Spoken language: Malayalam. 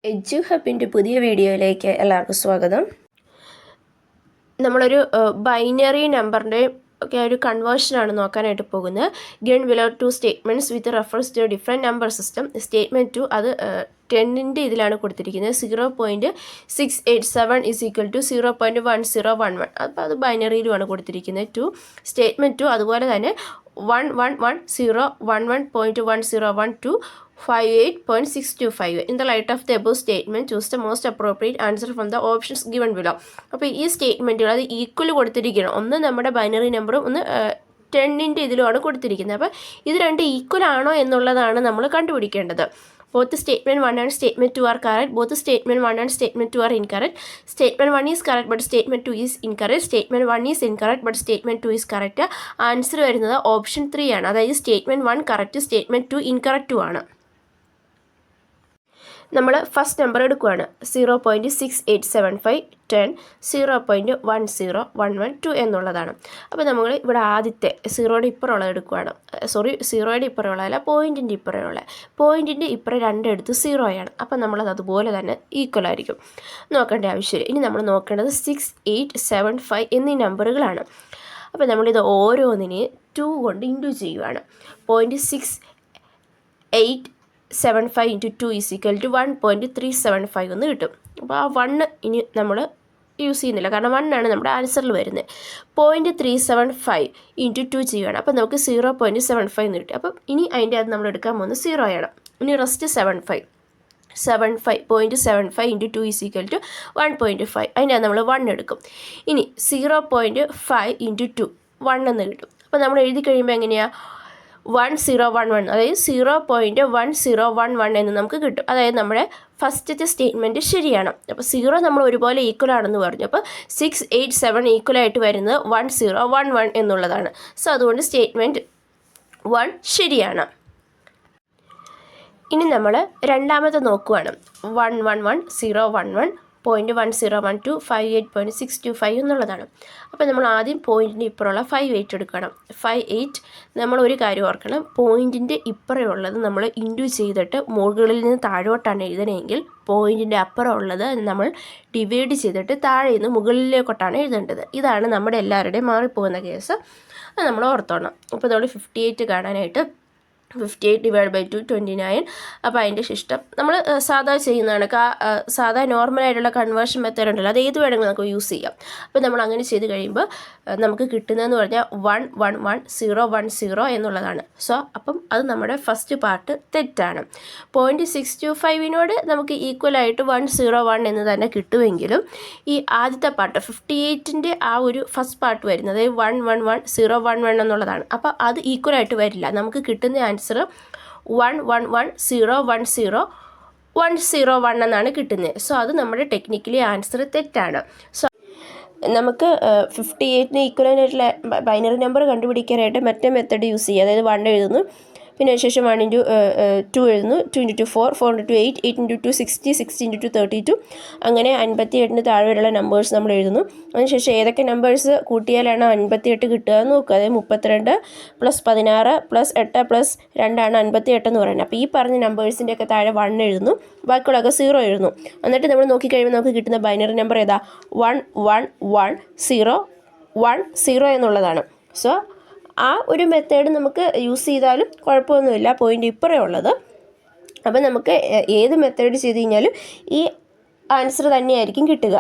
എഡ്യു ഹബിൻ്റെ പുതിയ വീഡിയോയിലേക്ക് എല്ലാവർക്കും സ്വാഗതം. നമ്മളൊരു ബൈനറി നമ്പറിൻ്റെ ഒക്കെ ഒരു കൺവേർഷനാണ് നോക്കാനായിട്ട് പോകുന്നത്. Given below two statements with reference to different number system. Statement 2 അത് 10ൻ്റെ ഇതിലാണ് കൊടുത്തിരിക്കുന്നത്. 0.687 ഈസ് ഈക്വൽ ടു 0.1011. അപ്പോൾ അത് ബൈനറിയിലുമാണ് കൊടുത്തിരിക്കുന്നത്. 2 സ്റ്റേറ്റ്മെൻറ്റ് 2 അതുപോലെ തന്നെ 111011.1012 58.625. In the light of the above statement, choose the most appropriate answer from the options given below. അപ്പോൾ ഈ സ്റ്റേറ്റ്മെൻറ്റുകൾ അത് ഈക്വൽ കൊടുത്തിരിക്കണം. ഒന്ന് നമ്മുടെ ബൈനറി നമ്പറും ഒന്ന് 10ൻ്റെ ഇതിലുമാണ് കൊടുത്തിരിക്കുന്നത്. അപ്പോൾ ഇത് രണ്ട് ഈക്വൽ ആണോ എന്നുള്ളതാണ് നമ്മൾ കണ്ടുപിടിക്കേണ്ടത്. Both statement 1 and statement 2 are correct. Both statement 1 and statement 2 are incorrect. Statement 1 is correct but statement 2 is incorrect. Statement 1 is incorrect but statement 2 is correct. Answer വരുന്നത് ഓപ്ഷൻ 3 ആണ്. അതായത് സ്റ്റേറ്റ്മെൻറ്റ് 1 കറക്റ്റ്, സ്റ്റേറ്റ്മെൻറ്റ് 2 ഇൻകറക്റ്റും ആണ്. നമ്മൾ ഫസ്റ്റ് നമ്പർ എടുക്കുകയാണ്. 0.6875 10 0.1011 എന്നുള്ളതാണ്. അപ്പോൾ നമ്മൾ ഇവിടെ ആദ്യത്തെ സീറോയുടെ ഇപ്പുറമുള്ളത് എടുക്കുകയാണ്. സീറോയുടെ ഇപ്പുറമുള്ളതല്ല, പോയിൻറ്റിൻ്റെ ഇപ്പുറമുള്ള. പോയിൻറ്റിൻ്റെ ഇപ്പുറം രണ്ടെടുത്ത് സീറോയാണ്. അപ്പോൾ നമ്മളത് അതുപോലെ തന്നെ ഈക്വൽ ആയിരിക്കും, നോക്കേണ്ട ആവശ്യമില്ല. ഇനി നമ്മൾ നോക്കേണ്ടത് 6875 എന്നീ നമ്പറുകളാണ്. അപ്പോൾ നമ്മളിത് ഓരോന്നിനെ 2 കൊണ്ട് ഇൻറ്റു ചെയ്യുകയാണ്. 0.685 ഇൻറ്റു 2 ഈസ് ഈക്വൽ ടു 1.375 എന്ന് കിട്ടും. അപ്പോൾ ആ 1 ഇനി നമ്മൾ യൂസ് ചെയ്യുന്നില്ല, കാരണം 1 ആണ് നമ്മുടെ ആൻസറിൽ വരുന്നത്. 0.375 ഇൻറ്റു 2 ചെയ്യുകയാണ്. അപ്പോൾ നമുക്ക് 0.75 എന്ന് കിട്ടും. അപ്പം ഇനി അതിൻ്റെ അത് നമ്മൾ എടുക്കാൻ പോകുന്നത് 0 ആണ്. ഇനി rest 0.75 into 2 is equal to 1.5. അതിൻ്റെ നമ്മൾ 1 എടുക്കും. ഇനി 0.5 ഇൻറ്റു 2 1 എന്ന് കിട്ടും. അപ്പോൾ നമ്മൾ എഴുതി കഴിയുമ്പോൾ എങ്ങനെയാണ് 1011, അതായത് 0.1011 എന്ന് നമുക്ക് കിട്ടും. അതായത് നമ്മുടെ ഫസ്റ്റത്തെ സ്റ്റേറ്റ്മെൻറ്റ് ശരിയാണ്. അപ്പോൾ 0 നമ്മൾ ഒരുപോലെ ഈക്വൽ ആണെന്ന് പറഞ്ഞു. അപ്പോൾ 687 ഈക്വലായിട്ട് വരുന്നത് 1011 എന്നുള്ളതാണ്. സോ അതുകൊണ്ട് സ്റ്റേറ്റ്മെൻറ്റ് 1 ശരിയാണ്. ഇനി നമ്മൾ രണ്ടാമത്തെ നോക്കുകയാണ്. 111.1012 എന്നുള്ളതാണ്. അപ്പോൾ നമ്മൾ ആദ്യം പോയിൻറ്റിൻ്റെ ഇപ്പുറമുള്ള 58 എടുക്കണം. 58 നമ്മൾ ഒരു കാര്യം ഓർക്കണം, പോയിൻറ്റിൻ്റെ ഇപ്പുറമുള്ളത് നമ്മൾ ഇൻറ്റു ചെയ്തിട്ട് മുകളിൽ നിന്ന് താഴോട്ടാണ് എഴുതണമെങ്കിൽ പോയിൻറ്റിൻ്റെ അപ്പുറമുള്ളത് നമ്മൾ ഡിവൈഡ് ചെയ്തിട്ട് താഴെ നിന്ന് മുകളിലേക്കോട്ടാണ് എഴുതേണ്ടത്. ഇതാണ് നമ്മുടെ എല്ലാവരുടെയും മാറിപ്പോകുന്ന കേസ്. അത് നമ്മൾ ഓർത്തോണം. അപ്പോൾ നമ്മൾ 58 കാണാനായിട്ട് 58 ഡിവൈഡ് ബൈ 2 29. അപ്പോൾ അതിൻ്റെ ശിഷ്ടം നമ്മൾ സാധാ ചെയ്യുന്നതാണ്. സാധാ നോർമലായിട്ടുള്ള കൺവേർഷൻ മെത്തേഡ് ഉണ്ടല്ലോ, അത് ഏത് വേണമെങ്കിലും നമുക്ക് യൂസ് ചെയ്യാം. അപ്പോൾ നമ്മൾ അങ്ങനെ ചെയ്ത് കഴിയുമ്പോൾ നമുക്ക് കിട്ടുന്നതെന്ന് പറഞ്ഞാൽ 111010 എന്നുള്ളതാണ്. സോ അപ്പം അത് നമ്മുടെ ഫസ്റ്റ് പാർട്ട് തെറ്റാണ്. 0.625 നമുക്ക് ഈക്വലായിട്ട് 101 എന്ന് തന്നെ കിട്ടുമെങ്കിലും ഈ ആദ്യത്തെ പാർട്ട് 58ൻ്റെ ആ ഒരു ഫസ്റ്റ് പാർട്ട് വരുന്നത് 111011 എന്നുള്ളതാണ്. അപ്പോൾ അത് ഈക്വലായിട്ട് വരില്ല. നമുക്ക് കിട്ടുന്ന ആൻസർ 111010 എന്നാണ് കിട്ടുന്നത്. സോ അത് നമ്മുടെ ടെക്നിക്കലി ആൻസർ തെറ്റാണ്. സോ നമുക്ക് 58ന് ഈക്വലായിട്ടുള്ള ബൈനറി നമ്പർ കണ്ടുപിടിക്കാനായിട്ട് മറ്റേ മെത്തേഡ് യൂസ് ചെയ്യുക. അതായത് 1 എഴുതുന്നു, പിന്നെ ശേഷം 1 ഇൻറ്റു 2 എഴുതുന്നു, 2 ഇൻറ്റു 2 4, 4 ഇൻറ്റു 8, 8 ഇൻറ്റു 2 60, 60 ഇൻറ്റു 2 32. അങ്ങനെ 58ന് താഴെയുള്ള നമ്പേഴ്സ് നമ്മൾ എഴുതുന്നു. അതിനുശേഷം ഏതൊക്കെ നമ്പേഴ്സ് കൂട്ടിയാലാണ് 58 കിട്ടുക എന്ന് നോക്കുക. അതായത് 32 + 16 + 8 + 2 ആണ് 58 എന്ന് പറയുന്നത്. അപ്പോൾ ഈ പറഞ്ഞ നമ്പേഴ്സിൻ്റെ ഒക്കെ താഴെ 1 എഴുതുന്നു, ബാക്കിയുള്ളതൊക്കെ 0 എഴുതുന്നു. എന്നിട്ട് നമ്മൾ നോക്കിക്കഴിയുമ്പോൾ നമുക്ക് കിട്ടുന്ന ബൈനറി നമ്പർ ഏതാ 111010 എന്നുള്ളതാണ്. സോ ആ ഒരു മെത്തേഡ് നമുക്ക് യൂസ് ചെയ്താലും കുഴപ്പമൊന്നുമില്ല, പോയിൻ്റ് ഇപ്പറേ ഉള്ളത്. അപ്പോൾ നമുക്ക് ഏത് മെത്തേഡ് ചെയ്ത് കഴിഞ്ഞാലും ഈ ആൻസർ തന്നെയായിരിക്കും കിട്ടുക.